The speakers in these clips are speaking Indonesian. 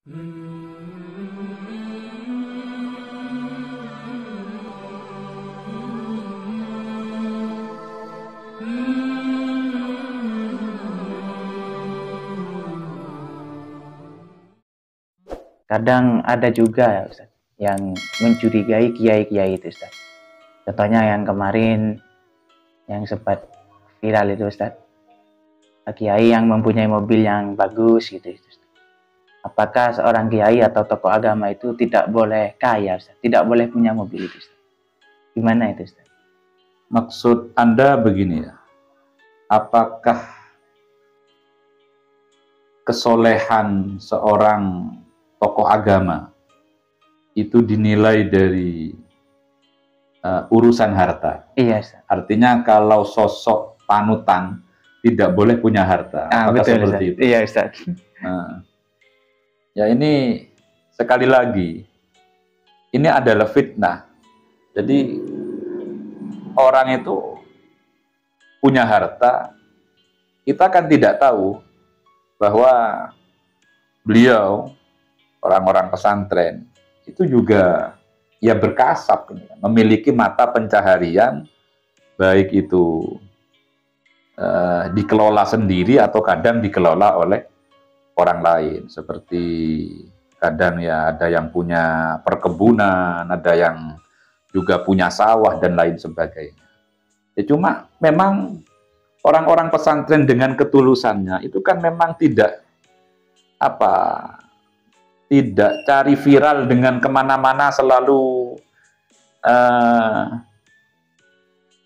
Kadang ada juga Ustaz, yang mencurigai kiai-kiai itu Ustaz. Contohnya yang kemarin yang sempat viral itu Ustaz, kiai yang mempunyai mobil yang bagus gitu Ustaz. Apakah seorang kiai atau tokoh agama itu tidak boleh kaya Ustaz? Tidak boleh punya mobil itu Ustaz? Gimana itu Ustaz? Maksud Anda begini ya, apakah kesolehan seorang tokoh agama itu dinilai dari urusan harta? Iya Ustaz. Artinya kalau sosok panutan tidak boleh punya harta. Apakah betul, seperti Ustaz. itu? Iya Ustaz. Ya ini sekali lagi, ini adalah fitnah. Jadi orang itu punya harta, kita kan tidak tahu bahwa beliau, orang-orang pesantren, itu juga ya berkasab, memiliki mata pencaharian, baik itu dikelola sendiri atau kadang dikelola oleh orang lain. Seperti kadang ya ada yang punya perkebunan, ada yang juga punya sawah dan lain sebagainya. Ya, cuma memang orang-orang pesantren dengan ketulusannya itu kan memang tidak cari viral dengan kemana-mana selalu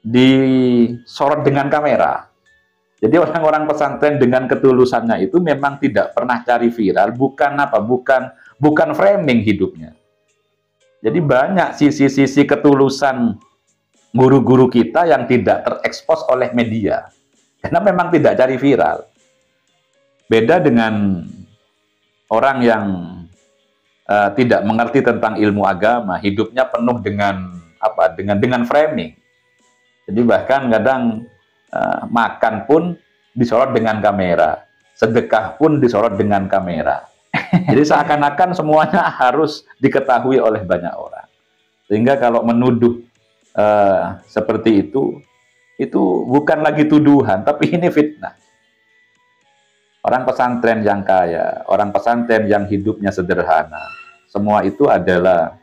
disorot dengan kamera. Jadi orang-orang pesantren dengan ketulusannya itu memang tidak pernah cari viral, bukan framing hidupnya. Jadi banyak sisi-sisi ketulusan guru-guru kita yang tidak terekspos oleh media, karena memang tidak cari viral. Beda dengan orang yang tidak mengerti tentang ilmu agama, hidupnya penuh dengan framing. Jadi bahkan kadang makan pun disorot dengan kamera, sedekah pun disorot dengan kamera. Jadi seakan-akan semuanya harus diketahui oleh banyak orang. Sehingga kalau menuduh seperti itu bukan lagi tuduhan, tapi ini fitnah. Orang pesantren yang kaya, orang pesantren yang hidupnya sederhana, semua itu adalah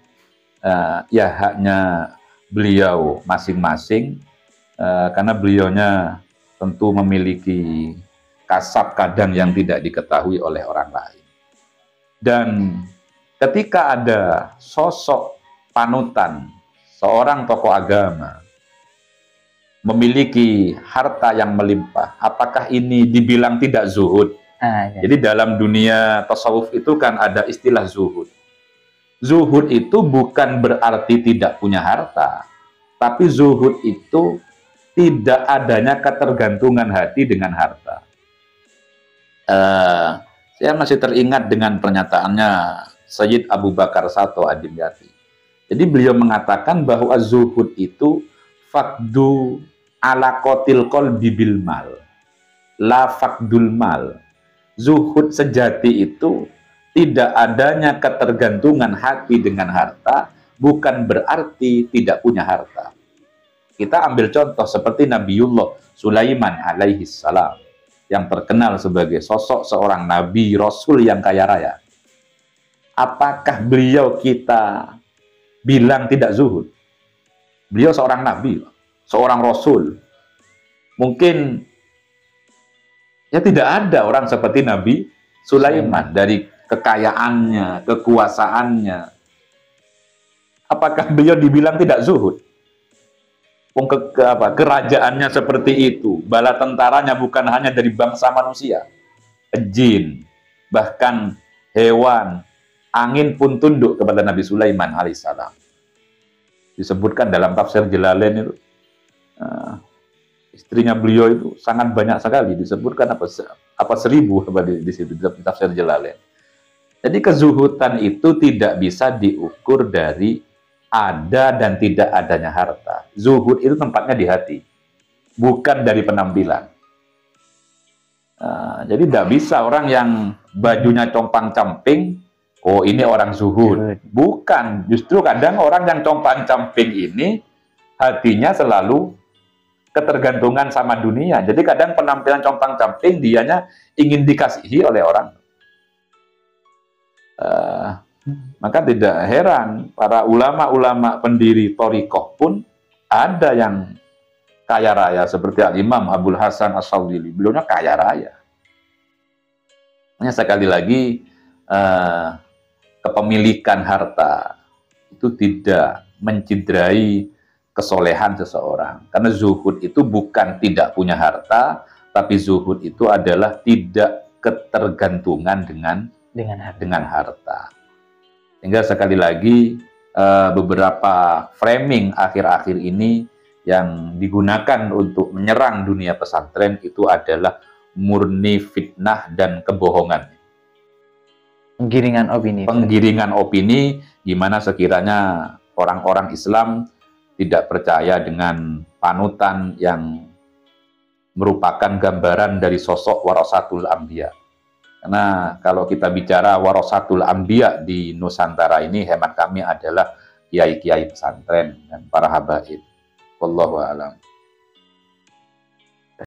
ya haknya beliau masing-masing, karena beliaunya tentu memiliki kasab kadang yang tidak diketahui oleh orang lain. Dan ketika ada sosok panutan, seorang tokoh agama, memiliki harta yang melimpah, apakah ini dibilang tidak zuhud? Ya. Jadi dalam dunia tasawuf itu kan ada istilah zuhud. Zuhud itu bukan berarti tidak punya harta, tapi zuhud itu tidak adanya ketergantungan hati dengan harta. Saya masih teringat dengan pernyataannya Sayyid Abu Bakar Sato Adimyati. Jadi beliau mengatakan bahwa zuhud itu fakdu ala qatil qalbi bil mal, la fakdul mal. Zuhud sejati itu tidak adanya ketergantungan hati dengan harta, bukan berarti tidak punya harta. Kita ambil contoh seperti Nabiullah Sulaiman alaihi salam, yang terkenal sebagai sosok seorang nabi rasul yang kaya raya. Apakah beliau kita bilang tidak zuhud? Beliau seorang nabi, seorang rasul. Mungkin ya tidak ada orang seperti Nabi Sulaiman, dari kekayaannya, kekuasaannya. Apakah beliau dibilang tidak zuhud? Kerajaannya seperti itu, bala tentaranya bukan hanya dari bangsa manusia, jin, bahkan hewan, angin pun tunduk kepada Nabi Sulaiman alaihissalam. Disebutkan dalam tafsir Jalalain itu, istrinya beliau itu sangat banyak sekali, disebutkan 1000 di situ di tafsir Jalalain. Jadi kezuhudan itu tidak bisa diukur dari ada dan tidak adanya harta. Zuhud itu tempatnya di hati, bukan dari penampilan. Jadi tidak bisa orang yang bajunya compang-camping, oh ini orang zuhud. Zuhud. Bukan, justru kadang orang yang compang-camping ini hatinya selalu ketergantungan sama dunia. Jadi kadang penampilan compang-camping dianya ingin dikasihi oleh orang. Maka tidak heran para ulama-ulama pendiri thariqah pun ada yang kaya raya seperti Al-Imam Abdul Hasan As-Sadzili. Beliaunya kaya raya. Hanya sekali lagi kepemilikan harta itu tidak menciderai kesolehan seseorang. Karena zuhud itu bukan tidak punya harta, tapi zuhud itu adalah tidak ketergantungan dengan harta. Sehingga sekali lagi beberapa framing akhir-akhir ini yang digunakan untuk menyerang dunia pesantren itu adalah murni fitnah dan kebohongan. Penggiringan opini, gimana sekiranya orang-orang Islam tidak percaya dengan panutan yang merupakan gambaran dari sosok warasatul anbiya. Karena kalau kita bicara warasatul anbiya di Nusantara ini, hemat kami adalah kiai-kiai pesantren dan para habaib. Wallahu a'lam.